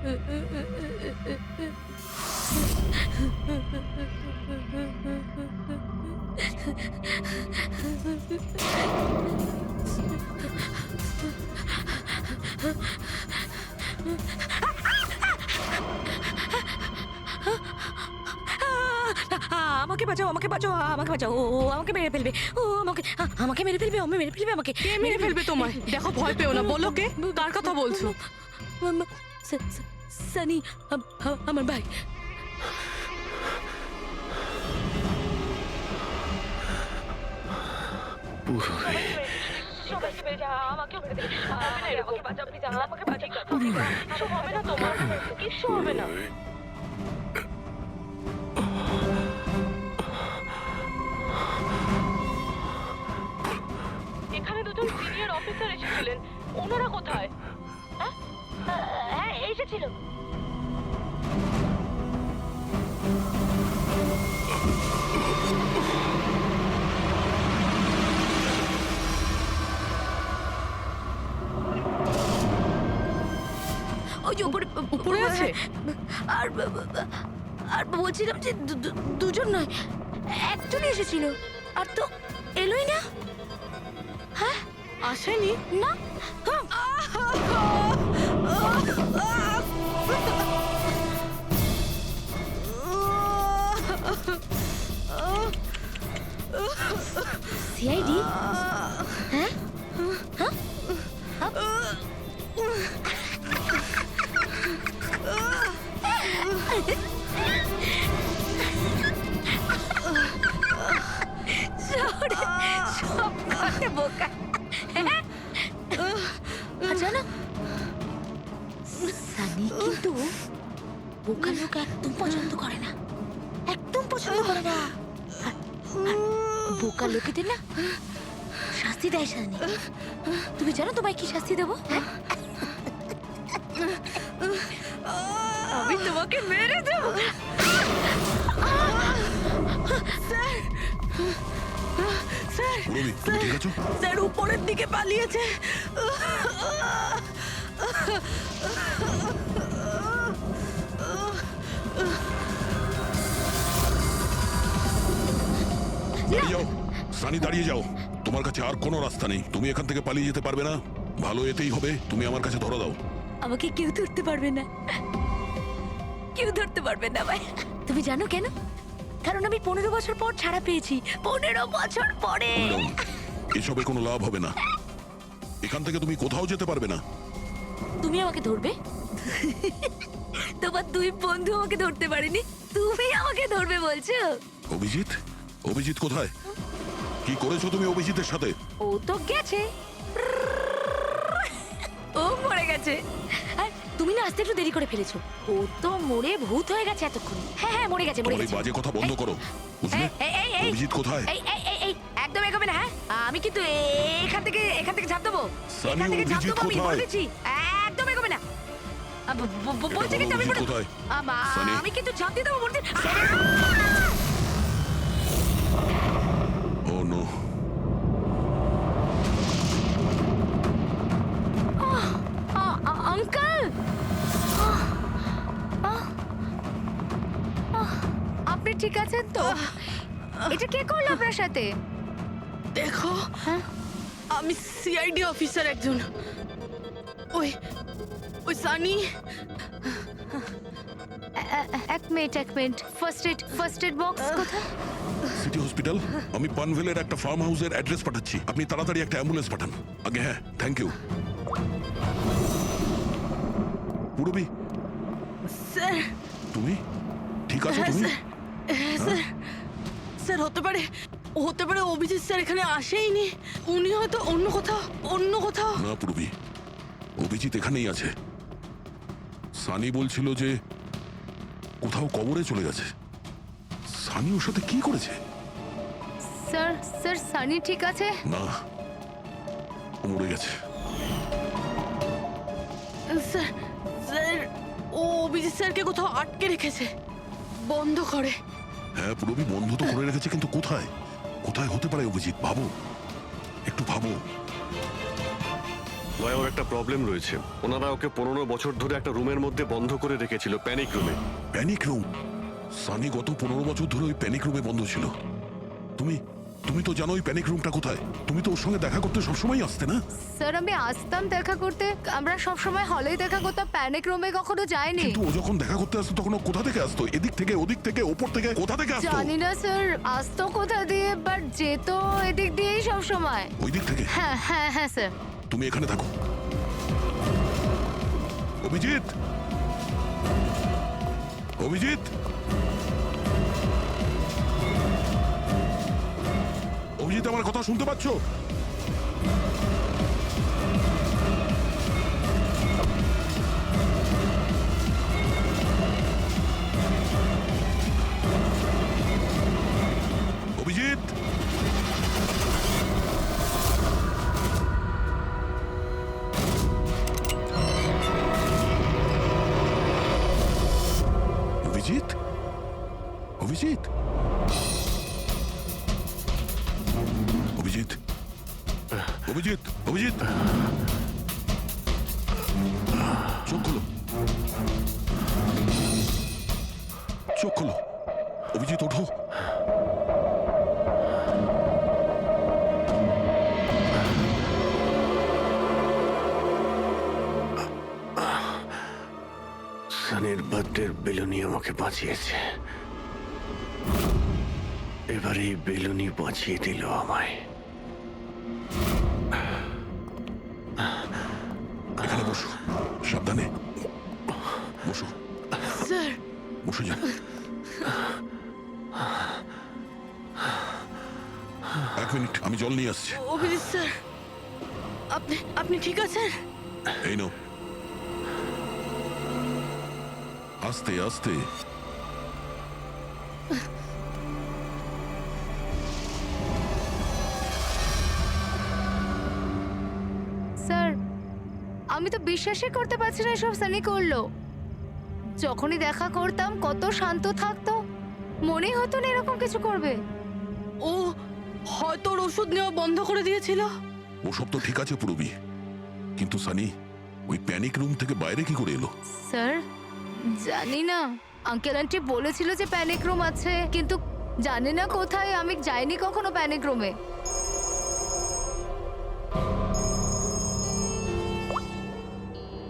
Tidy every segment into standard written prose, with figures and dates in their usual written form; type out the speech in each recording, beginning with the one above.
আমাকে বাঁচাও, আমাকে বাঁচাও, আমাকে বাঁচাও। ও আমাকে মেরে ফেলবে, ও আমাকে মেরে ফেলবে, মেরে ফেলবে আমাকে। কে মেরে ফেলবে তোমায়? দেখো, ভয় পেও না। বলো কে, কার কথা বলছো? সানি, আমার ভাই। এখানে দুজন সিনিয়র অফিসার এসেছিলেন, ওনারা কোথায়? হ্যাঁ, এসেছিল। ওই যে উপরে উপরে আছে? আর আর বলছিলাম যে দুজন নয়, একজনই এসেছিল, আর তো এলোই না। হ্যাঁ, আসেনি? না। সিআইডি? হ্যাঁ, বোকা। আচ্ছা না, সানি কিন্তু বোকা লোক একদম পছন্দ করে না, একদম পছন্দ করে না। আর বোকা লোকেদের না শাস্তি দেয় সানি। তুমি জানো তোমায় কি শাস্তি দেবো? আমি তোমাকে মেরে দেবো। রবি, তুমি ঠিক আছো? স্যার উপরের দিকে পালিয়েছে। দাঁড়িয়ে যাও সানি, দাঁড়িয়ে যাও। তোমার কাছে আর কোনো রাস্তা নেই, তুমি এখান থেকে পালিয়ে যেতে পারবে না। ভালো এতেই হবে, তুমি আমার কাছে ধরা দাও। আমাকে কেউ ধরতে পারবে না, কেউ ধরতে পারবে না ভাই। তুমি জানো কেন? কারণ আমি 15 বছর পর ছাড়া পেয়েছি। 15 বছর পরে। এসবে কোনো লাভ হবে না, এখান থেকে তুমি কোথাও যেতে পারবে না। তুমি আমাকে ধরবে? তোমার দুই বন্ধু আমাকে ধরতে পারেনি, তুমি আমাকে ধরবে বলছো? অভিজিৎ? অভিজিৎ কোথায়? কি করেছো তুমি অভিজিতের সাথে? ও তো গেছে, ও মরে গেছে। আর তুমি না আসতে একটু দেরি করে ফেলেছো। ও তো মরে ভূত হয়ে গেছে এতক্ষণ। হ্যাঁ, মরে গেছে, মরে তোমার এই গেছে। বাজে কথা বন্ধ করো, বুঝলে? অভিজিৎ কোথায়? এই একদম এগোবে না। হ্যাঁ, আমি কিন্তু এখান থেকে ঝাঁপ দেবো, সানি, এখান থেকে ঝাঁপ অভিজিৎ দেবো, আমি কোথায়? বলেছি। একদম এগোবে না। বলছি কিন্তু আমি অভিজিৎ কোথায়? সানি? আমি কিন্তু ঝাঁপ দিয়ে দেবো বলছি। ও নো। আঙ্কেল, আপনি ঠিক আছেন তো? এটা কে করলো আপনার সাথে? দেখো, হ্যাঁ? আমি সিআইডি অফিসার একজন। ওই ওই সানি। এক মিনিট, ফার্স্ট এড বক্স কোথায়? City hospital. আমি পানভেলের একটা ফার্ম হাউসের অ্যাড্রেস পাঠাচ্ছি, আপনি তাড়াতাড়ি একটা অ্যাম্বুলেন্স পাঠান আগে। হ্যাঁ, থ্যাংক ইউ। Purabi, sir. তুমি ঠিক আছো? হ্যাঁ, তুমি? স্যার। স্যার, হতে পারে অভিজিৎ স্যার এখানে আসেইনি। উনি হয়তো অন্য কোথাও। না পুরবি, অভিজিৎ এখানেই আছে। সানি বলছিল যে কোথাও কবরে চলে গেছে। সানি ওর সাথে কি করেছে? স্যার সানি ঠিক আছে? না, ও মরে গেছে। স্যার, ও অভিজিৎ স্যারকে কোথাও আটকে রেখেছে, বন্ধ করে। হ্যাঁ পুরবি, বন্ধ তো করে রেখেছে, কিন্তু কোথায়? কোথায় হতে পারে অভিজিৎ? ভাবো, একটু ভাবো। ভাই ওর একটা প্রবলেম রয়েছে। ওনারা ওকে 15 বছর ধরে একটা রুমের মধ্যে বন্ধ করে রেখেছিল, প্যানিক রুমে। Panic room? সানি গত 15 বছর ধরে ওই প্যানিক রুমে বন্ধ ছিল। তুমি তুমি তো জানো ওই প্যানিক রুমটা কোথায়। তুমি তো ওর সঙ্গে দেখা করতে সবসময় আসতে না? স্যার আমি আসতাম দেখা করতে, আমরা সব সময় হলেই দেখা করতাম, প্যানিক রুমে কখনো যাইনি। কিন্তু ও যখন দেখা করতে আসতো তখন ও কোথা থেকে আসতো? এদিক থেকে, ওদিক থেকে, ওপর থেকে, কোথা থেকে আসতো? জানি না স্যার, আসতো কোথা দিয়ে, বাট যেত এদিক দিয়েই সব সময়। ওই দিক থেকে? হ্যাঁ হ্যাঁ হ্যাঁ স্যার। তুমি এখানে থাকো। অভিজিৎ, অভিজিৎ, অভিজিৎ, আমার কথা শুনতে পাচ্ছ? অভিজিৎ, অভিজিৎ, অভিজিৎ, অভিজিৎ, অভিজিৎ, অভিজিৎ, চোখ খোলো, চোখ খোলো, অভিজিৎ ওঠো। সানির বার্থডের বেলুনি আমাকে বাঁচিয়েছে, এবার এই বেলুনি বাঁচিয়ে দিল আমায়। এখানে বসো, সাবধানে বসো, স্যার বসে যাও। এক মিনিট, আমি জল নিয়ে আসছি। অভিজিৎ স্যার, আপনি আপনি ঠিক আছেন? এই নাও, আস্তে আস্তে। স্যার আমি তো বিশ্বাসই করতে পারছি না এসব সানি করলো। যখনই দেখা করতাম কত শান্ত থাকতো, মনেই হতো না এরকম কিছু করবে। ও হয়তো ওর ওষুধ নেওয়া বন্ধ করে দিয়েছিল। ওসব তো ঠিক আছে পুরবি, কিন্তু সানি ওই প্যানিক রুম থেকে বাইরে কি করে এলো? স্যার জানি না, আঙ্কেল আন্টি বলেছিল যে প্যানিক রুম আছে, কিন্তু জানি না কোথায়, আমি যাইনি কখনো প্যানিক রুমে।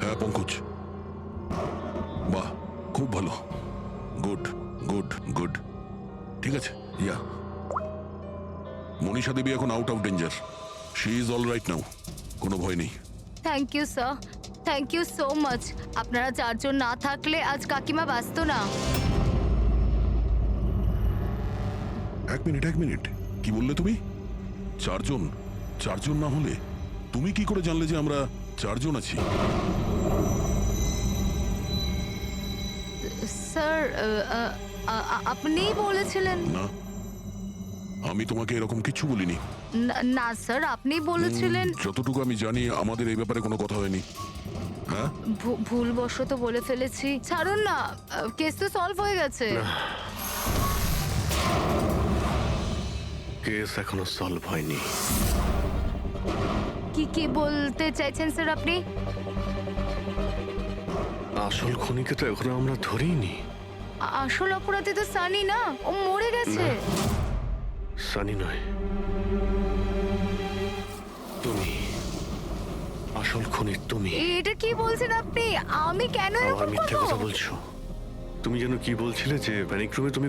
হ্যাঁ পঙ্কজ, বাহ, খুব ভালো, গুড গুড গুড, ঠিক আছে। ইয়া, মনীষা দেবী এখন out of danger, she is all right now, কোনো ভয় নেই। Thank you sir, thank you so much. আপনারা চারজন না থাকলে আজ কাকিমা বাঁচতো না। এক মিনিট, এক মিনিট, কি বললে তুমি? চারজন? চারজন না হলে তুমি কি করে জানলে যে আমরা চারজন আছি? স্যার আপনিই বলেছিলেন। না, আমি তোমাকে এরকম কিছু বলিনি। না স্যার, আপনি বলেছিলেন। যতটুকু আমি জানি আমাদের এই ব্যাপারে কোনো কথা হয়নি। হ্যাঁ, ভুলবশত বলে ফেলেছি, ছাড়ুন না, কেস তো সলভ হয়ে গেছে। কেস এখনো সলভ হয়নি। কি বলতে চাইছেন স্যার আপনি? আসল খুনিকে তো এখনো আমরা ধরিনি। আসল অপরাধী তো সানি না, ও মরে গেছে। সানি নয়, তুমি আসল খুনি। তুমি এটা কি বলছেন আপনি? আমি কেন আবার এরকম মিথ্যে কথা করব? বলছো। তুমি যেন কি বলছিলে যে প্যানিক রুমে তুমি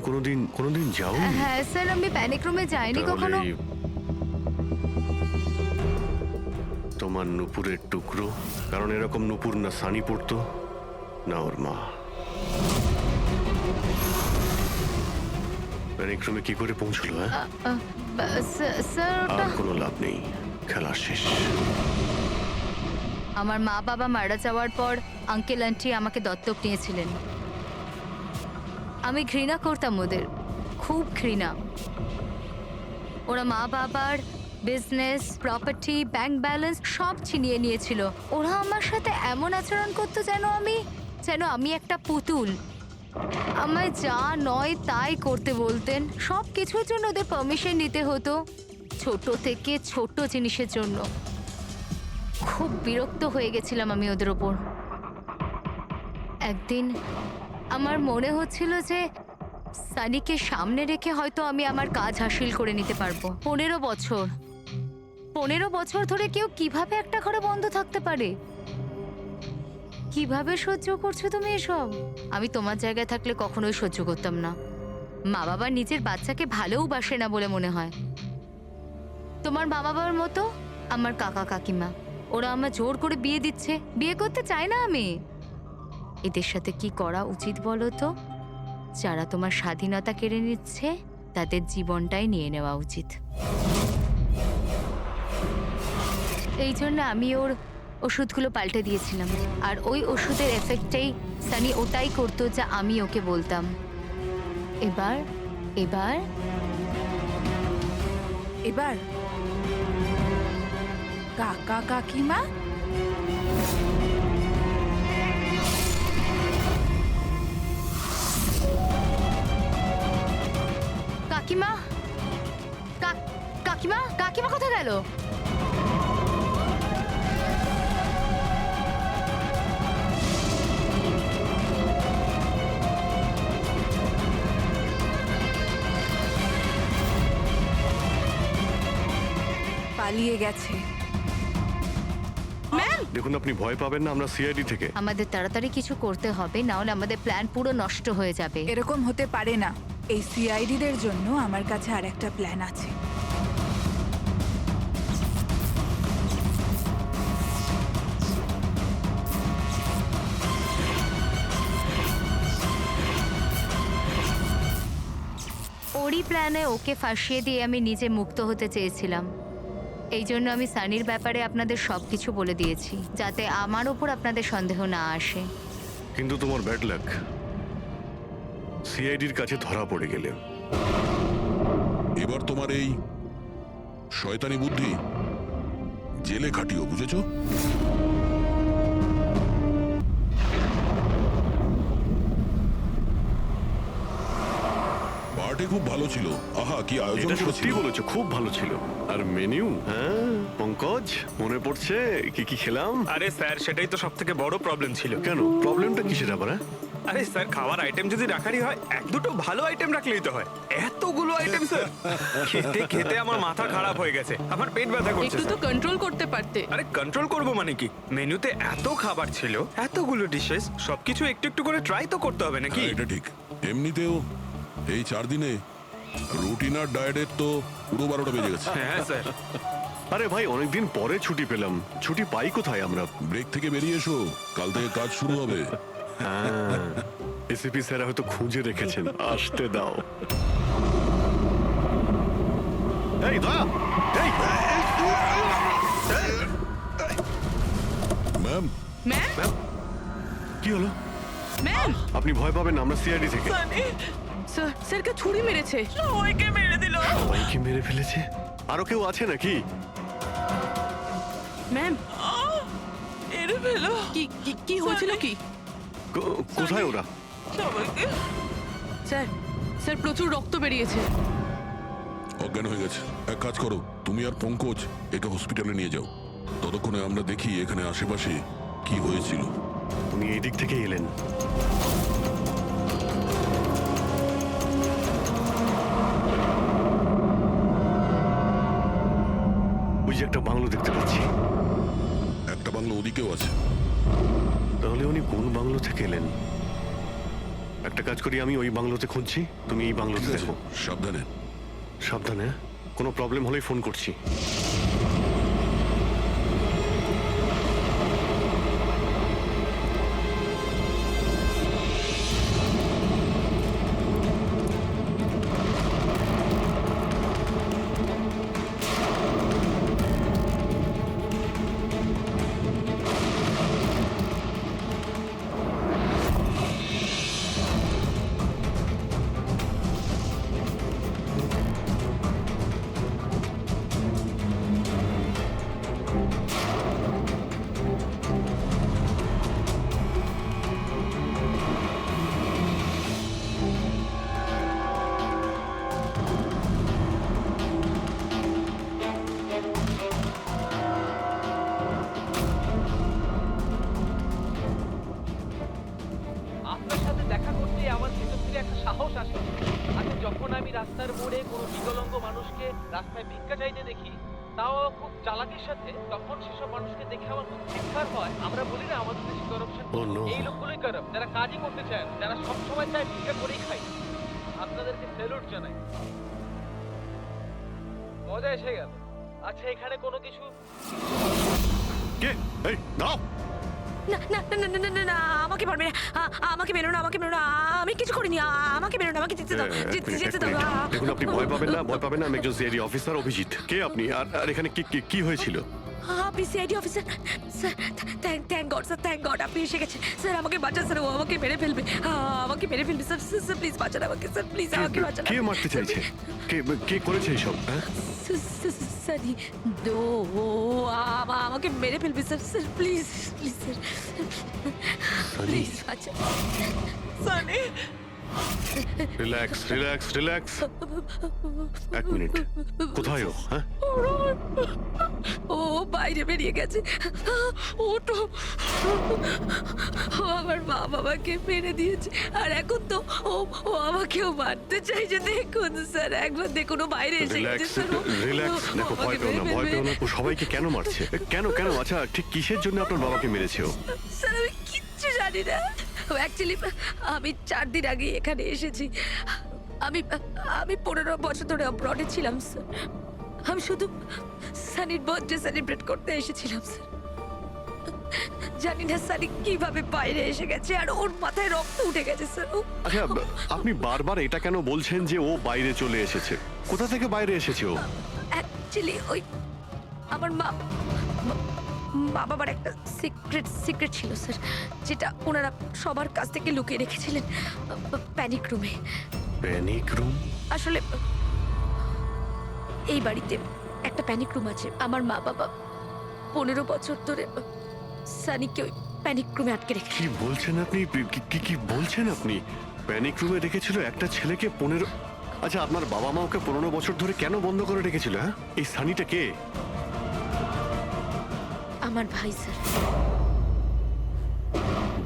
কোনোদিন যাওনি। হ্যাঁ স্যার, আমি প্যানিক রুমে যাইনি কখনো। তাহলে তোমার নুপুরের টুকরো, কারণ এরকম নুপুর না সানি পড়তো না ওর মা। প্যানিক রুমে কি করে পৌঁছলো? হ্যাঁ, স্যার আর ওটা কোনো লাভ নেই, খেলা শেষ। আমার মা বাবা মারা যাওয়ার পর আঙ্কেল আন্টি আমাকে দত্তক নিয়েছিলেন। আমি ঘৃণা করতাম ওদের, খুব ঘৃণা। ওরা মা বাবার বিজনেস, প্রপার্টি, ব্যাংক ব্যালেন্স সব ছিনিয়ে নিয়েছিল। ওরা আমার সাথে এমন আচরণ করতো যেন আমি একটা পুতুল। আমায় যা নয় তাই করতে বলতেন। সব কিছুর জন্য ওদের পারমিশন নিতে হতো, ছোট থেকে ছোট জিনিসের জন্য। খুব বিরক্ত হয়ে গেছিলাম আমি ওদের ওপর। একদিন আমার মনে হচ্ছিল যে সানিকে সামনে রেখে হয়তো আমি আমার কাজ হাসিল করে নিতে পারবো। 15 বছর ধরে কেউ কিভাবে একটা ঘরে বন্ধ থাকতে পারে? কিভাবে সহ্য করছো তুমি এসব? আমি তোমার জায়গায় থাকলে কখনোই সহ্য করতাম না। মা বাবা নিজের বাচ্চাকে ভালোবাসে না বলে মনে হয়। তোমার মা বাবার মতো আমার কাকা কাকিমা, ওরা আমার জোর করে বিয়ে দিচ্ছে। বিয়ে করতে চাই না আমি। এদের সাথে কি করা উচিত বলো তো? যারা তোমার স্বাধীনতা কেড়ে নিচ্ছে তাদের জীবনটাই নিয়ে নেওয়া উচিত। এই জন্য আমি ওর ওষুধগুলো পাল্টে দিয়েছিলাম, আর ওই ওষুধের এফেক্টেই সানি ওটাই করতো যা আমি ওকে বলতাম। এবার এবার এবার কাকা কাকিমা কাকিমা কাকিমা কাকিমা কোথায় গেল? পালিয়ে গেছে। দেখুন, আপনি ভয় পাবেন না, আমরা সিআইডি থেকে। আমাদের তাড়াতাড়ি কিছু করতে হবে, না হলে আমাদের প্ল্যান পুরো নষ্ট হয়ে যাবে। এরকম হতে পারে না। এই সিআইডিদের জন্য আমার কাছে আর একটা প্ল্যান আছে। ওরই প্ল্যানে ওকে ফাঁসিয়ে দিয়ে আমি নিজে মুক্ত হতে চেয়েছিলাম। এই জন্য আমি সানির ব্যাপারে আপনাদের সবকিছু বলে দিয়েছি, যাতে আমার ওপর আপনাদের সন্দেহ না আসে। কিন্তু তোমার ব্যাড লাক, সিআইডির কাছে ধরা পড়ে গেলে। এবার তোমার এই শয়তানি বুদ্ধি জেলে খাটিও, বুঝেছো? পার্টি খুব ভালো ছিল। আহা, কি আয়োজন এটা সত্যি করেছিল। বলেছো, খুব ভালো ছিল। আর মেনু, হ্যাঁ পঙ্কজ, মনে পড়ছে কি কি খেলাম? আরে স্যার, সেটাই তো সব থেকে বড় প্রবলেম ছিল। কেন, প্রবলেমটা কিসের আবার? আরে স্যার, খাওয়ার আইটেম যদি রাখারই হয়, এক দুটো ভালো আইটেম রাখলেই তো হয়। এতগুলো আইটেম স্যার, খেতে খেতে আমার মাথা খারাপ হয়ে গেছে, আমার পেট ব্যথা করছে একটু তো স্যার। কন্ট্রোল করতে পারতে। আরে কন্ট্রোল করবো মানে কি? মেনুতে এত খাবার ছিল, এতগুলো ডিশেস, সবকিছু একটু একটু করে ট্রাই তো করতে হবে নাকি? হ্যাঁ, এটা ঠিক। এমনিতেও এই 4 দিনে রুটিন আর ডায়েটের তো পুরো 12টা বেজে গেছে। হ্যাঁ স্যার। আরে ভাই, অনেকদিন পরে ছুটি পেলাম। ছুটি পাই কোথায় আমরা? ব্রেক থেকে বেরিয়ে এসো, কাল থেকে কাজ শুরু হবে। এসিপি স্যার হয়তো খুঁজে রেখেছেন, আসতে দাও। এই দয়া, এই ম্যাম, ম্যাম, কি হলো? ম্যাম, আপনি ভয় পাবেন না, আমরা সিআইডি থেকে। স্যার, স্যারকে ছুরি মেরেছে। সবাইকে মেরে দিল। সবাইকে মেরে ফেলেছে? আরো কেউ আছে নাকি? ম্যাম, মেরে ফেলো। কি কি কি হয়েছিল কি? কোথায় ওরা? স্যার, স্যার প্রচুর রক্ত বেরিয়েছে। অজ্ঞান হয়ে গেছে। এক কাজ করো, তুমি আর পঙ্কজ একে হসপিটালে নিয়ে যাও। ততক্ষণে আমরা দেখি এখানে আশেপাশে কি হয়েছিল। উনি এই দিক থেকে এলেন। ওই যে একটা বাংলো দেখতে পাচ্ছি। একটা বাংলো ওদিকেও আছে। তাহলে উনি কোন বাংলো থেকে এলেন? একটা কাজ করি, আমি ওই বাংলোতে খুঁজছি, তুমি এই বাংলোতে ঠিক আছে, দেখো। সাবধানে। সাবধানে, কোনো প্রবলেম হলেই ফোন করছি। আসো। আচ্ছা, যখন আমি রাস্তার মোড়ে কোনো বিকলাঙ্গ মানুষকে রাস্তায় ভিক্ষা চাইতে দেখি, তাও খুব চালাকির সাথে, তখন সেসব মানুষকে দেখে আমার খুব চিৎকার হয়। আমরা বলি না আমাদের দেশে করাপশন, Oh no! এই লোকগুলোই কারাপ, যারা কাজই করতে চায় না, যারা সবসময় চায় ভিক্ষা করেই খায়। আপনাদেরকে স্যালুট জানাই, মজা এসে গেল। আচ্ছা, এখানে কোনো কিছু কে? এই দাও। না না না না না না না, আমাকে পারবে না, আমাকে বেরো না, আমাকে বেরো না, আমি কিছু করিনি, আমাকে বেরো না, আমাকে যেতে দাও, যেতে দাও। দেখুন, আপনি ভয় পাবেন না, ভয় পাবেন না। আমি একজন সিআইডি অফিসার, অভিজিৎ। কে আপনি? আর এখানে কি হয়েছিল? আপনি CID officer sir? Thank god sir, thank god আপনি এসে গেছেন স্যার। আমাকে বাঁচান স্যার, ও আমাকে মেরে ফেলবে, আমাকে মেরে ফেলবে স্যার। স্যার প্লিজ বাঁচান আমাকে স্যার, প্লিজ আমাকে বাঁচান। কে মারতে চাইছে? কে করেছে এইসব? হ্যাঁ, সানি দো, আমাকে মেরে ফেলবে sir. Sir please please sir, please বাঁচান। Sunny, relax relax relax. এক মিনিট, কোথায় ও? হ্যাঁ, ও বাইরে বেরিয়ে গেছে। ওটো, ও আমার মা বাবাকে মেরে দিয়েছে, আর এখন তো ও আমাকেও মারতে চাইছে। দেখুন স্যার, একবার দেখুন, ও বাইরে এসে গেছে রিল্যাক্স স্যার। রিল্যাক্স। দেখো, ভয় পেও না, ভয় পেও না। ও সবাইকে কেন মারছে? কেন? আচ্ছা, ঠিক কিসের জন্য আপনার বাবাকে মেরেছে ও? স্যার আমি কিচ্ছু জানি না। অ্যাকচুয়ালি আমি 4 দিন আগে এখানে এসেছি। আমি 15 বছর ধরে অব্রডে ছিলাম স্যার। আমি শুধু সানির বার্থডে সেলিব্রেট করতে এসেছিলাম স্যার। জানি না সানি কিভাবে বাইরে এসে গেছে, আর ওর মাথায় রক্ত উঠে গেছে স্যার। আচ্ছা, আপনি বারবার এটা কেন বলছেন যে ও বাইরে চলে এসেছে? কোথা থেকে বাইরে এসেছে ও? অ্যাকচুয়ালি ওই আমার মা বাবার একটা সিক্রেট ছিল স্যার, যেটা ওনারা সবার কাছ থেকে লুকিয়ে রেখেছিলেন প্যানিক রুমে। Panic room? আসলে এই বাড়িতে একটা প্যানিক রুম আছে। আমার মা বাবা 15 বছর ধরে সানিকে ওই প্যানিক রুমে আটকে রেখেছে। কি বলছেন আপনি? কি বলছেন আপনি? প্যানিক রুমে রেখেছিল একটা ছেলেকে 15? আচ্ছা, আপনার বাবা মা ওকে 15 বছর ধরে কেন বন্ধ করে রেখেছিল? হ্যাঁ, এই সানিটা কে? আমার ভাই স্যার।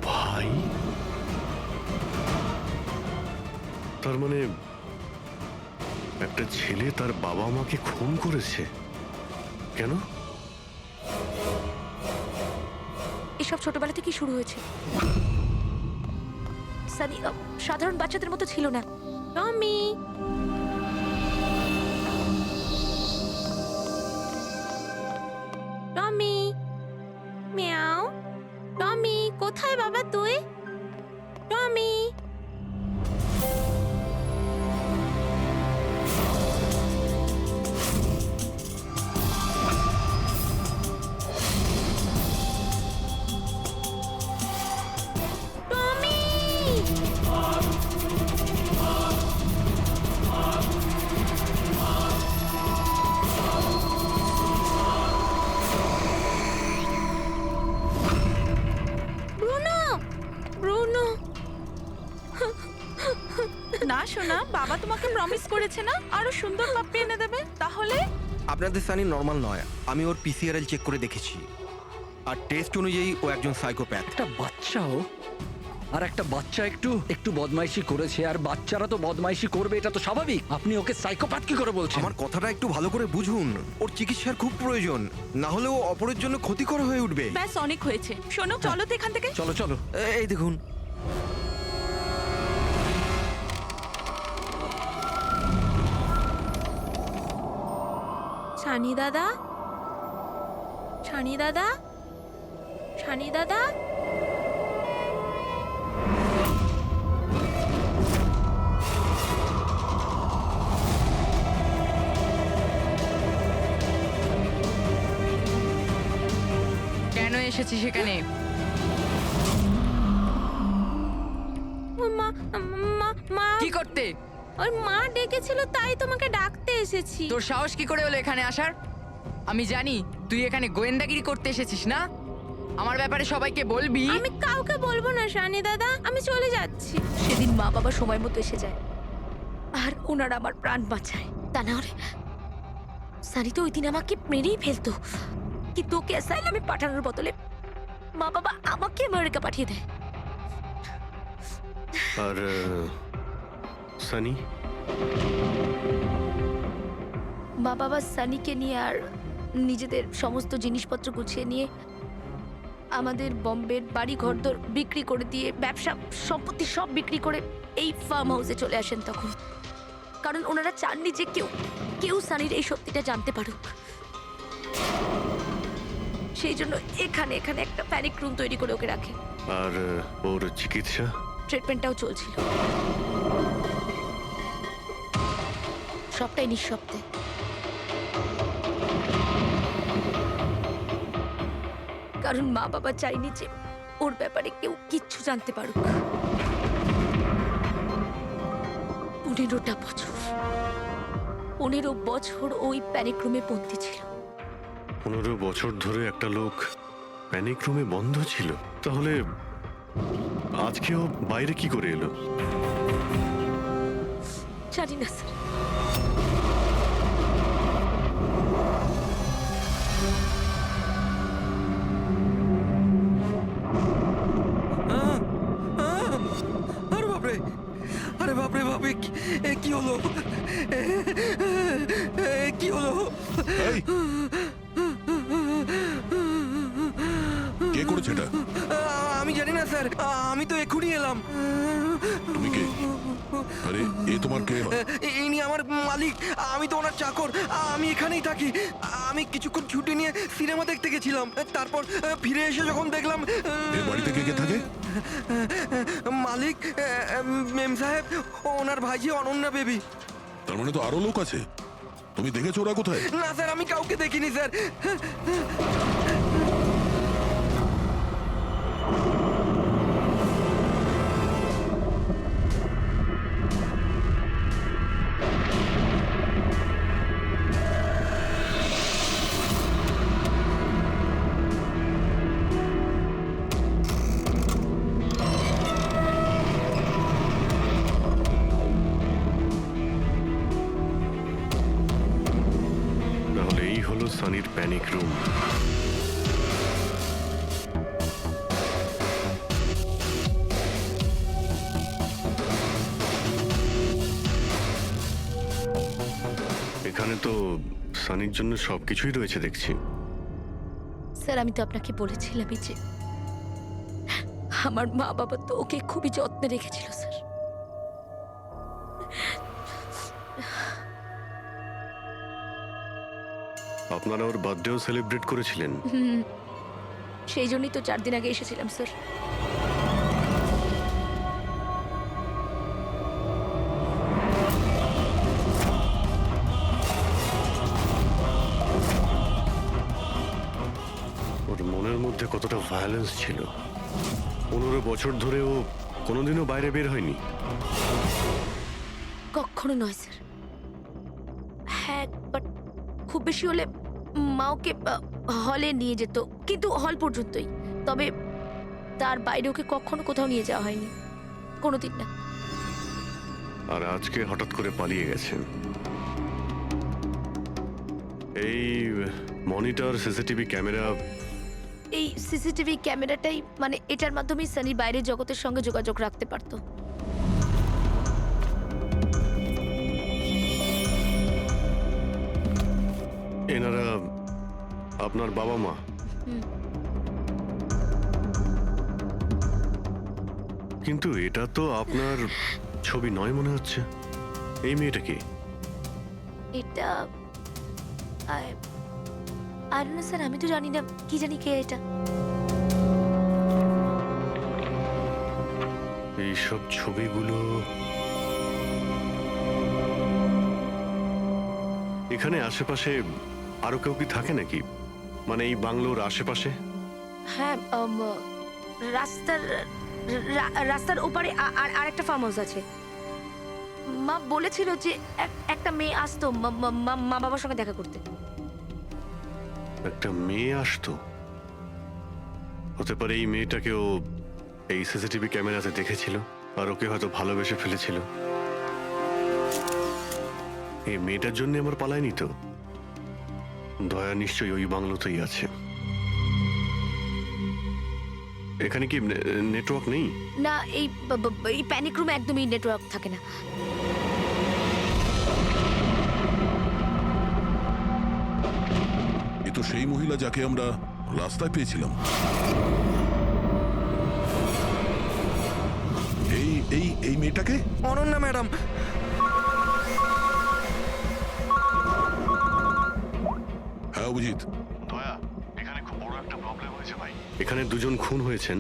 ভাই? তার মানে একটা ছেলে তার বাবা মাকে খুন করেছে? কেন? এসব ছোটবেলা থেকেই শুরু হয়েছে। সানি সাধারণ বাচ্চাদের মতো ছিল না। টমি, টমি, মিয়াও। টমি কোথায় বাবা তুই? টমি, ব্রুনো। না শোনা, বাবা তোমাকে প্রমিস করেছে না আরো সুন্দর পাপ্পি এনে দেবে। তাহলে আপনাদের সানি নর্মাল নয়। আমি ওর পিসিআরএল চেক করে দেখেছি, আর টেস্ট অনুযায়ী ও একজন সাইকোপ্যাথ। একটা বাচ্চাও, আর একটা বাচ্চা একটু বদমাইশি করেছে, আর বাচ্চারা তো বদমাইশি করবে, এটা তো স্বাভাবিক। আপনি ওকে সাইকোপ্যাথ কি করে বলছেন? আমার কথাটা একটু ভালো করে বুঝুন। ওর চিকিৎসার খুব প্রয়োজন, না হলে ও অপরের জন্য ক্ষতিকর হয়ে উঠবে। ব্যাস অনেক হয়েছে। শোনো, চলো তো এখান থেকে। চলো চলো। এই দেখুন, ছানি দাদা, ছানি দাদা, ছানি দাদা। কেন এসেছি সেখানে? মা কি করতে? ওর মা ডেকেছিল, তাই তোমাকে ডাকতে এসেছি। তোর সাহস কি করে হলো এখানে আসার? আমি জানি তুই এখানে গোয়েন্দাগিরি করতে এসেছিস না। আমার ব্যাপারে সবাইকে বলবি। আমি কাউকে বলবো না সানি দাদা, আমি চলে যাচ্ছি। সেদিন মা বাবা সময় মতো এসে যায়, আর ওনারা আমার প্রাণ বাঁচায়। তা না হলে সানি তো ওই দিন আমাকে মেরেই ফেলতো। কিন্তু ওকে অ্যাসাইলামে পাঠানোর বদলে মা বাবা আমাকে আমেরিকা পাঠিয়ে দেয়। আর সানি? মা বাবা সানিকে নিয়ে আর নিজেদের সমস্ত জিনিসপত্র গুছিয়ে নিয়ে আমাদের বম্বের বাড়ি ঘরদোর বিক্রি করে দিয়ে ব্যবসা সম্পত্তি সব বিক্রি করে এই ফার্ম হাউসে চলে আসেন তখন। কারণ ওনারা চাননি যে কেউ সানির এই সত্যিটা জানতে পারুক। সেই জন্য এখানে একটা প্যানিক রুম তৈরি করে ওকে রাখে। আর ওর চিকিৎসা? ট্রিটমেন্টটাও চলছিল, সবটাই নিঃশব্দে। কারণ মা বাবা চাইনি যে ওর ব্যাপারে কেউ কিচ্ছু জানতে পারুক। 15 বছর ওই প্যানিক রুমে বন্দি ছিল। 15 বছর ধরে একটা লোক প্যানিক রুমে বন্ধ ছিল, তাহলে আজকেও বাইরে কি করে এলো? জানি না স্যার। আরে বাপরে, আরে বাপরে বাপরে, কি হলো? কি হলো? এই, কে করেছে এটা? আমি জানি না স্যার, আমি তো এক্ষুনি এলাম। তুমি কে? আরে এ তোমার কে হয়? ইনি আমার মালিক, আমি তো ওনার চাকর। আমি এখানেই থাকি। আমি কিছুক্ষণ ছুটি নিয়ে সিনেমা দেখতে গেছিলাম, তারপর ফিরে এসে যখন দেখলাম এর বাড়িতে কে কে থাকে? মালিক, মেম সাহেব, ওনার ভাইজি অনন্যা বেবি। তার মানে তো আরো লোক আছে। তুমি দেখেছো ওরা কোথায়? না স্যার, আমি কাউকে দেখিনি স্যার। তাহলে এই হলো সানির প্যানিক রুম। এখানে তো সানির জন্য সবকিছুই রয়েছে দেখছি। স্যার, আমি তো আপনাকে বলেছিলামই যে আমার মা বাবা তো ওকে খুবই যত্নে রেখেছিল স্যার। আপনারা ওর বার্থডেও সেলিব্রেট করেছিলেন? সেই জন্যই তো 4 দিন আগে এসেছিলাম স্যার। ওর মনের মধ্যে কতটা ভায়োলেন্স ছিল। 15 বছর ধরে ও কোনোদিনও বাইরে বের হয়নি। কখনো নয় স্যার। হ্যাঁ, বাট খুব বেশি হলে মা ওকে হলে নিয়ে যেত, কিন্তু হল পর্যন্তই। তবে তার বাইরে ওকে কখনো কোথাও নিয়ে যাওয়া হয়নি, কোনোদিন না। আর আজকে হঠাৎ করে পালিয়ে গেছেন। এই মনিটর, সিসিটিভি ক্যামেরা, এই সিসিটিভি ক্যামেরাটাই মানে এটার মাধ্যমেই সানি বাইরের জগতের সঙ্গে যোগাযোগ রাখতে পারতো। এনারা আপনার বাবা মা? কিন্তু এটা তো আপনার ছবি নয় মনে হচ্ছে। এই মেয়েটা কি? এটা আর না স্যার, আমি তো জানি না, কি জানি কে এটা। এইসব ছবিগুলো এখানে আশেপাশে আরো কেউ কি থাকে নাকি? মানে এই বাংলোর আশেপাশে? হ্যাঁ, রাস্তার ওপারে আর একটা ফার্ম হাউস আছে। মা বলেছিল যে একটা মেয়ে আসতো মা বাবার সঙ্গে দেখা করতে। একটা মেয়ে আসতো? হতে পারে এই মেয়েটাকেও এই সিসিটিভি ক্যামেরাতে দেখেছিল আর ওকে হয়তো ভালোবেসে ফেলেছিল। এই মেয়েটার জন্য আমার পালায়নি তো। দয়া নিশ্চয়ই ওই বাংলোতেই আছে। এখানে কি নেটওয়ার্ক নেই? না, এই প্যানিক রুমে একদমই নেটওয়ার্ক থাকে না। এ তো সেই মহিলা যাকে আমরা রাস্তায় পেয়েছিলাম। এই এই এই মেয়েটাকে? অনন্যা ম্যাডাম। হ্যাঁ অভিজিৎ। দয়া, এখানে খুব বড় একটা প্রবলেম হয়েছে ভাই। এখানে দুজন খুন হয়েছেন,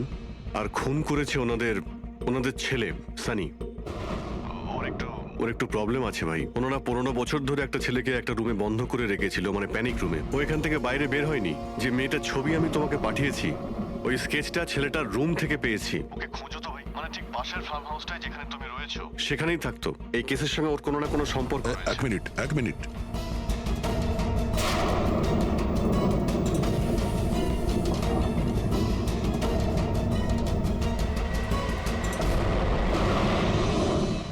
আর খুন করেছে ওনাদের ছেলে সানি। ওর একটু প্রবলেম আছে ভাই। ওনারা 15 বছর ধরে একটা ছেলেকে একটা রুমে বন্ধ করে রেখেছিল, মানে প্যানিক রুমে। ও এখান থেকে বাইরে বের হয়নি। যে মেয়েটার ছবি আমি তোমাকে পাঠিয়েছি, ওই স্কেচটা ছেলেটার রুম থেকে পেয়েছি। ওকে খুঁজো তো ভাই, মানে ঠিক পাশের ফার্ম হাউসটায় যেখানে তুমি রয়েছো সেখানেই থাকতো। এই কেসের সঙ্গে ওর কোনো না কোনো সম্পর্ক রয়েছে। এক মিনিট।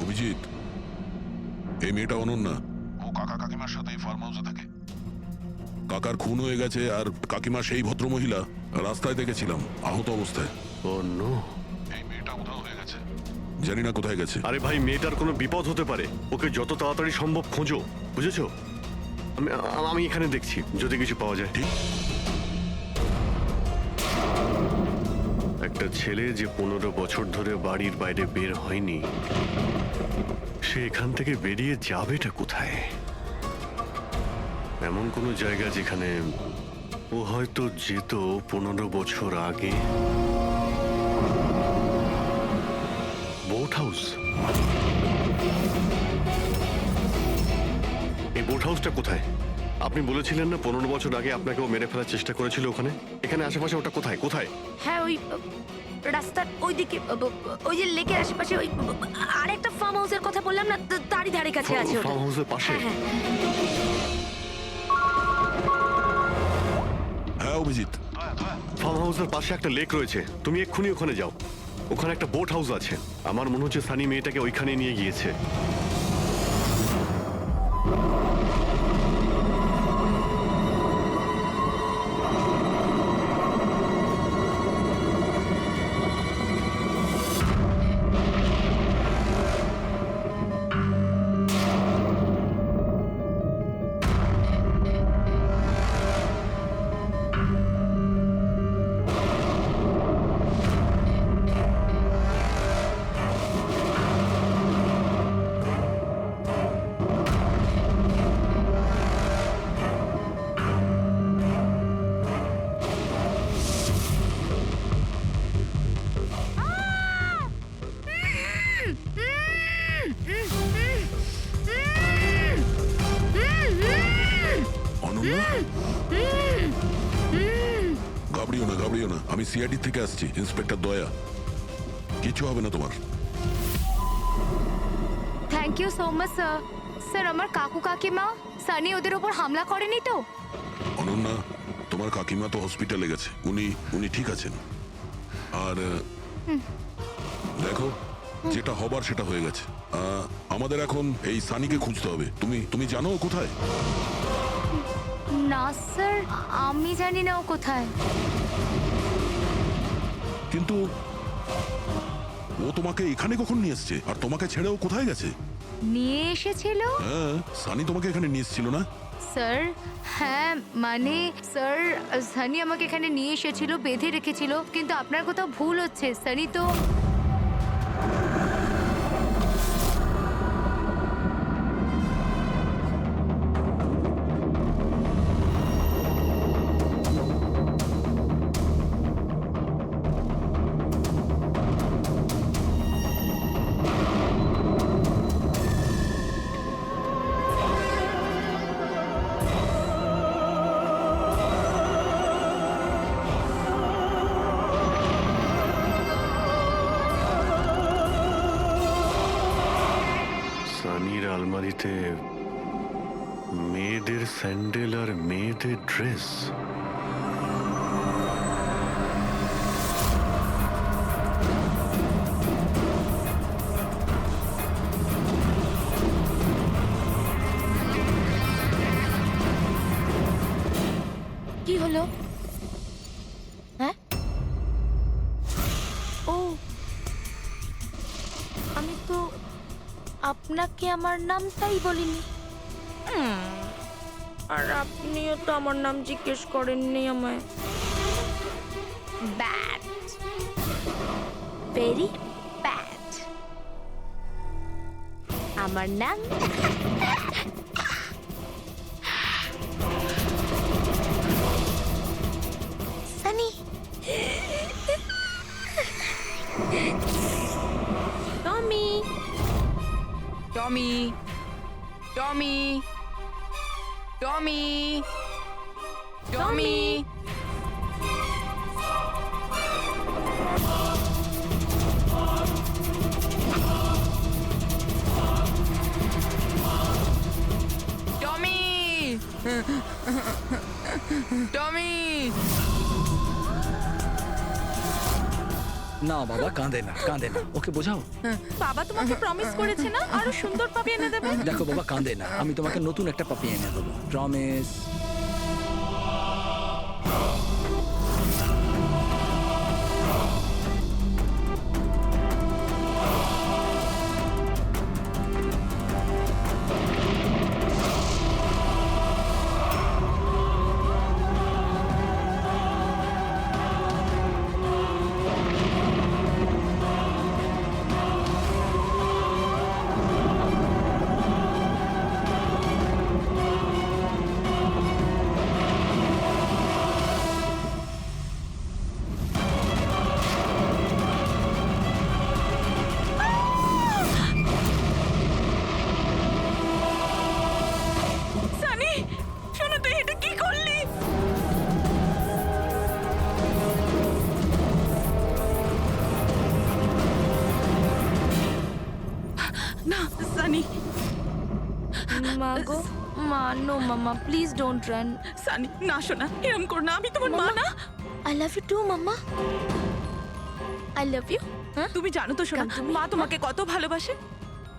অভিজিৎ, এই মেয়েটা অনন্যা। ও কাকা কাকিমার সাথে এই ফার্ম হাউসে থাকে। কাকার খুন হয়ে গেছে, আর কাকিমা সেই ভদ্রমহিলা রাস্তায় দেখেছিলাম আহত অবস্থায়। ও নো, এই মেয়েটা উধাও হয়ে গেছে, জানি না কোথায় গেছে। আরে ভাই, মেয়েটার কোনো বিপদ হতে পারে। ওকে যত তাড়াতাড়ি সম্ভব খোঁজো, বুঝেছো? আমি এখানে দেখছি যদি কিছু পাওয়া যায়। ঠিক। একটা ছেলে যে 15 বছর ধরে বাড়ির বাইরে বের হয়নি, সে এখান থেকে বেরিয়ে যাবেটা কোথায়? এমন কোনো জায়গা যেখানে ও হয়তো যেত 15 বছর আগে। Boat house. এই বোট হাউসটা কোথায়? আপনি বলেছিলেন না 15 বছর আগে আপনাকে ও মেরে ফেলার চেষ্টা করেছিল ওখানে? এখানে আশেপাশে ওটা কোথায়? হ্যাঁ, ওই রাস্তার ওইদিকে, ওই যে লেকের আশেপাশে, ওই আরেকটা ফার্ম হাউসের কথা বললাম না, তারই ধারে কাছে আছে ওটা। ফার্ম হাউসের পাশে? হ্যাঁ। হ্যাঁ অভিজিৎ, ফার্ম হাউসের পাশে একটা লেক রয়েছে, তুমি এক্ষুনি ওখানে যাও। ওখানে একটা বোট হাউস আছে। আমার মনে হচ্ছে সানি মেয়েটাকে ওইখানে নিয়ে গিয়েছে। অনন্যা, ঘাবড়িও না। আমি সিআইডি থেকে আসছি, ইন্সপেক্টর দয়া। কিছু হবে না তোমার। Thank you so much sir. স্যার, আমার কাকু কাকিমা সানি ওদের উপর হামলা করেনি তো? অনন্যা, তোমার কাকিমা তো হসপিটালে গেছে, উনি ঠিক আছেন। আর দেখো, যেটা হবার সেটা হয়ে গেছে। আমাদের এখন এই সানিকে খুঁজতে হবে। তুমি জানো ও কোথায়? না স্যার, আমি জানি না ও কোথায়। কিন্তু ও তোমাকে এখানে কখন নিয়ে এসছে? আর তোমাকে ছেড়ে ও কোথায় গেছে? নিয়ে এসেছিল? হ্যাঁ, সানি তোমাকে এখানে নিয়ে এসেছিল না? স্যার, হ্যাঁ মানে স্যার, সানি আমাকে এখানে নিয়ে এসেছিল, বেঁধে রেখেছিল। কিন্তু আপনার কোথাও ভুল হচ্ছে। সানি তো সানির আলমারিতে মেয়েদের স্যান্ডেল আর মেয়েদের ড্রেস। কি হলো? হ্যাঁ, ও, আমি তো আপনাকে আমার নামটাই বলিনি। আর আপনিও তো আমার নাম জিজ্ঞেস করেননি আমায়। Bad, very bad. আমার নাম সানি। টমি, টমি, টমি, টমি, টমি। টমি, টমি। না বাবা, কাঁদে না, কাঁদে না, ওকে বোঝাও। বাবা তোমাকে প্রমিস করেছে না আরো সুন্দর পাপি এনে দেবে? দেখো বাবা, কাঁদে না, আমি তোমাকে নতুন একটা পাপি এনে দেবো, প্রমিস। সানি, শোনো, তুই এটা কি করলি? না সানি, মা গো, মা, নো মামা, প্লিজ ডোন্ট রান। সানি না, শোনা, এরম কর না, আমি তোমার মা না। I love you too mamma, I love you. তুমি জানো তো শোনা, মা তোমাকে কত ভালোবাসে।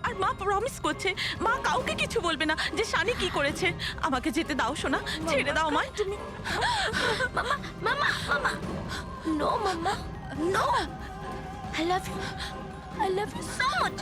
আর মা প্রমিস করছে মা কাউকে কিছু বলবে না যে শানি কি করেছে। আমাকে যেতে দাও শোনা, ছেড়ে দাও আমায়। তুমি মামা, মামা, মামা, no mamma, no. I love you so much.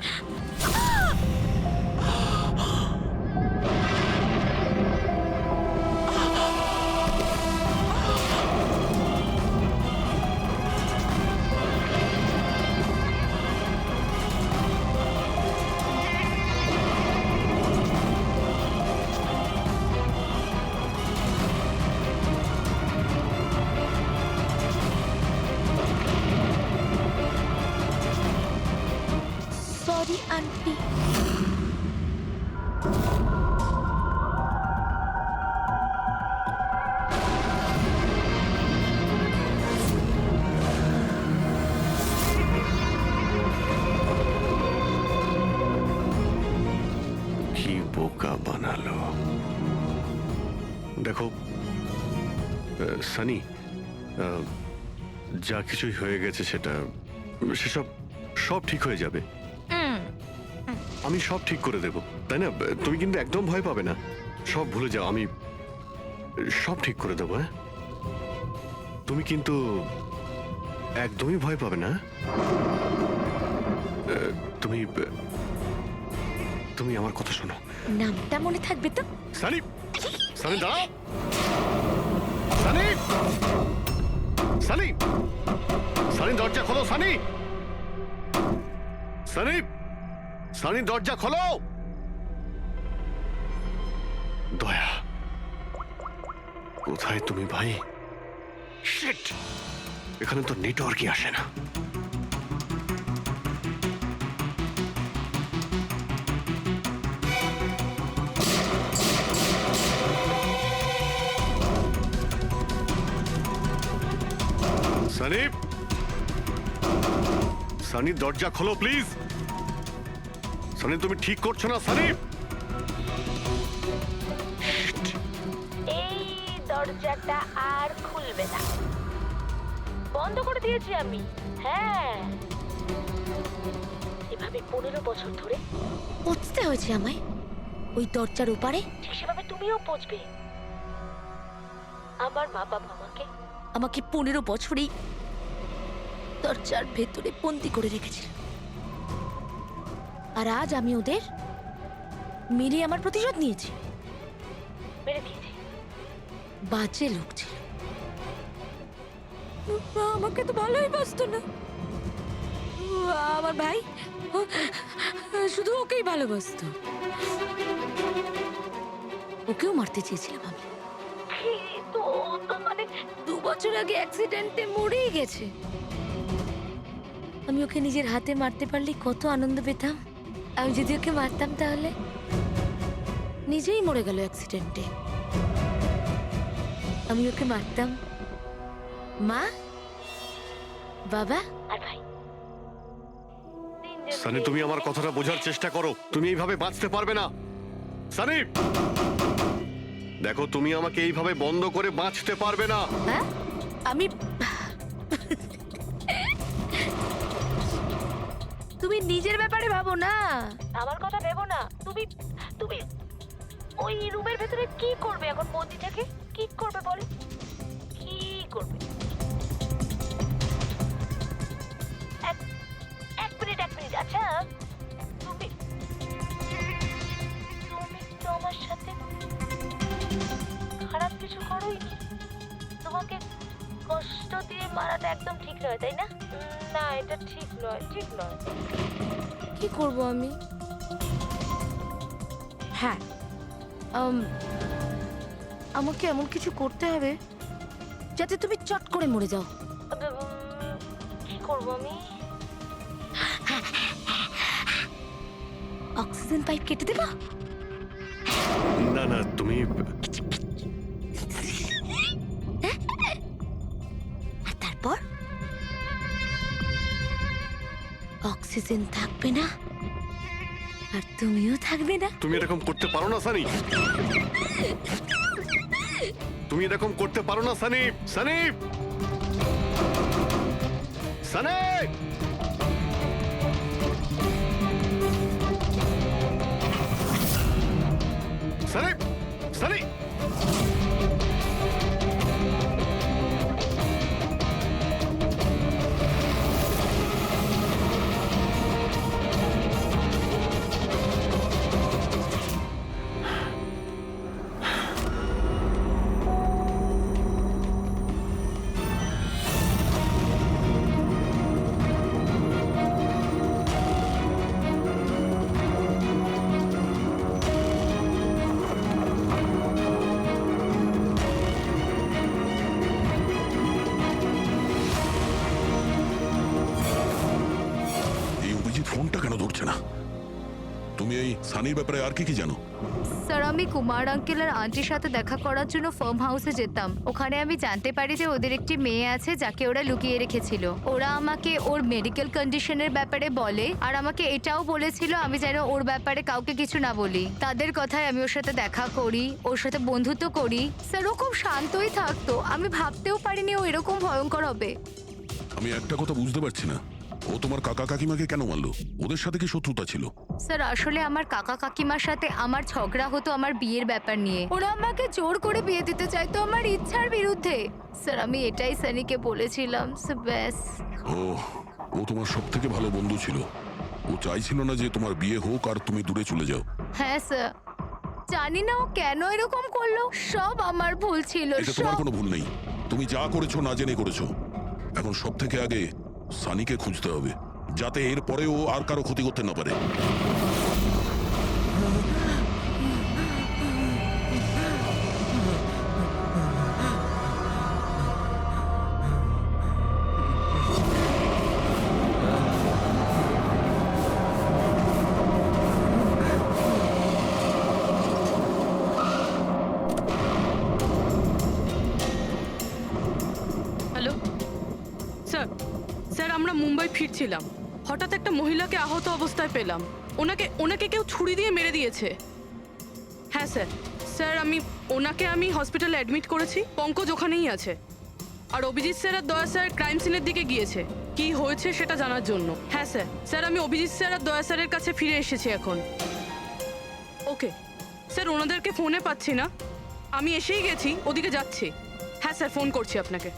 Sorry aunty. কি বোকা বানালো। দেখো সানি, যা কিছুই হয়ে গেছে সেসব সব ঠিক হয়ে যাবে। আমি সব ঠিক করে দেব, তাই না? তুমি কিন্তু একদম ভয় পাবে না, সব ভুলে যাও, আমি সব ঠিক করে দেবো। হ্যাঁ, তুমি কিন্তু একদমই ভয় পাবে না। তুমি তুমি আমার কথা শোনো। নামটা মনে থাকবে তো? সানি, সানি দাঁড়াও। সানি, সানি, সানি দরজা খোলো। সানি, সানি, সানি দরজা খোলো। দয়া, কোথায় তুমি ভাই? শিট, এখানে তো নেটওয়ার্কই আসে না। সানি, সানি দরজা খোলো প্লিজ। সানি, তুমি ঠিক করছো না সানি। এই দরজাটা আর খুলবে না, বন্ধ করে দিয়েছি আমি। হ্যাঁ, এভাবে 15 বছর ধরে পৌঁছতে হয়েছে আমায় ওই দরজার ওপারে। ঠিক সেভাবে তুমিও পৌঁছবে। আমার মা বাবা আমাকে 15 বছরেই দরজার ভেতরে বন্দি করে রেখেছিল। আর আজ আমি ওদের মেরে আমার প্রতিশোধ নিয়েছি। মেরে দিয়েছি। বাজে লোক ছিল। আমাকে তো ভালোই বাসতো না। আমার ভাই শুধু ওকেই ভালোবাসতো। ওকেও মারতে চেয়েছিলাম আমি, কিন্তু ও তো মানে 2 বছর আগে অ্যাক্সিডেন্টে মরেই গেছে। আমি ওকে নিজের হাতে মারতে পারলে কত আনন্দ পেতাম। আমি যদি ওকে মারতাম তাহলে নিজেই মরে গেল অ্যাক্সিডেন্টে। আমি ওকে মারতাম, মা, বাবা আর ভাই। সানি, তুমি আমার কথাটা বোঝার চেষ্টা করো। তুমি এইভাবে বাঁচতে পারবে না সানি। দেখো, তুমি আমাকে এইভাবে বন্ধ করে বাঁচতে পারবে না। হ্যাঁ, আমি তুমি নিজের ব্যাপারে ভাবো না, আমার কথা ভেবো না। তুমি তুমি ওই রুমের ভেতরে কি করবে এখন? বন্দি থেকে কি করবে বল? কি করবে? এক মিনিট। আচ্ছা, তুমি তো আমার সাথে খারাপ কিছু করোইনি। তোমাকে কষ্ট দিয়ে মারাটা একদম ঠিক নয়, তাই না? না, এটা ঠিক নয়। কি করব আমি? হ্যাঁ, আমাকে এমন কিছু করতে হবে যাতে তুমি চট করে মরে যাও। কি করব আমি? অক্সিজেন পাইপ কেটে দেব? না না, তুমি আর তারপর অক্সিজেন থাকবে না আর তুমিও থাকবে না। তুমি এরকম করতে পারো না সানি। তুমি এরকম করতে পারো না সানি। সানি, সানি, সানি, সানি। এই অভিজিৎ ফোনটা কেন ধরছে না? তুমি এই সানির ব্যাপারে আর কি জানো? স্যার, আমি কুমার আঙ্কেল আর আন্টির সাথে দেখা করার জন্য ফার্ম হাউসে যেতাম। ওখানে আমি জানতে পারি যে ওদের একটি মেয়ে আছে যাকে ওরা লুকিয়ে রেখেছিল। ওরা আমাকে ওর মেডিকেল কন্ডিশনের ব্যাপারে বলে আর আমাকে এটাও বলেছিল আমি যেন ওর ব্যাপারে কাউকে কিছু না বলি। তাদের কথায় আমি ওর সাথে দেখা করি, ওর সাথে বন্ধুত্ব করি। স্যার, ও খুব শান্তই থাকতো। আমি ভাবতেও পারিনি ও এরকম ভয়ঙ্কর হবে। আমি একটা কথা বুঝতে পারছি না, ও তোমার কাকা কাকিমাকে কেন মারলো? ওদের সাথে কি শত্রুতা ছিল? স্যার, আসলে আমার কাকা কাকিমার সাথে আমার ঝগড়া হতো আমার বিয়ের ব্যাপার নিয়ে। ওরা আমাকে জোর করে বিয়ে দিতে চাইতো আমার ইচ্ছার বিরুদ্ধে। স্যার, আমি এটাই সানিকে বলেছিলাম। ব্যাস। ও তোমার সব থেকে ভালো বন্ধু ছিল। ও চাইছিল না যে তোমার বিয়ে হোক আর তুমি দূরে চলে যাও। হ্যাঁ স্যার, জানি না ও কেন এরকম করলো। সব আমার ভুল ছিল। এটা তোমার কোনো ভুল নেই। তুমি যা করেছো না জেনে করেছো। এখন সব থেকে আগে সানিকে খুঁজতে হবে, যাতে এর পরে ও আর কারো ক্ষতি করতে না পারে। হ্যালো স্যার, আমরা মুম্বাই ফিরছিলাম। হঠাৎ একটা মহিলাকে আহত অবস্থায় পেলাম। ওনাকে কেউ ছুরি দিয়ে মেরে দিয়েছে। হ্যাঁ স্যার, আমি হসপিটালে অ্যাডমিট করেছি। পঙ্কজ ওখানেই আছে। আর অভিজিৎ স্যার আর দয়া স্যার ক্রাইম সিনের দিকে গিয়েছে কি হয়েছে সেটা জানার জন্য। হ্যাঁ স্যার, আমি অভিজিৎ স্যার আর দয়া স্যারের কাছে ফিরে এসেছি এখন। ওকে স্যার, ওনাদেরকে ফোনে পাচ্ছি না। আমি এসেই গেছি, ওদিকে যাচ্ছি। হ্যাঁ স্যার, ফোন করছি আপনাকে।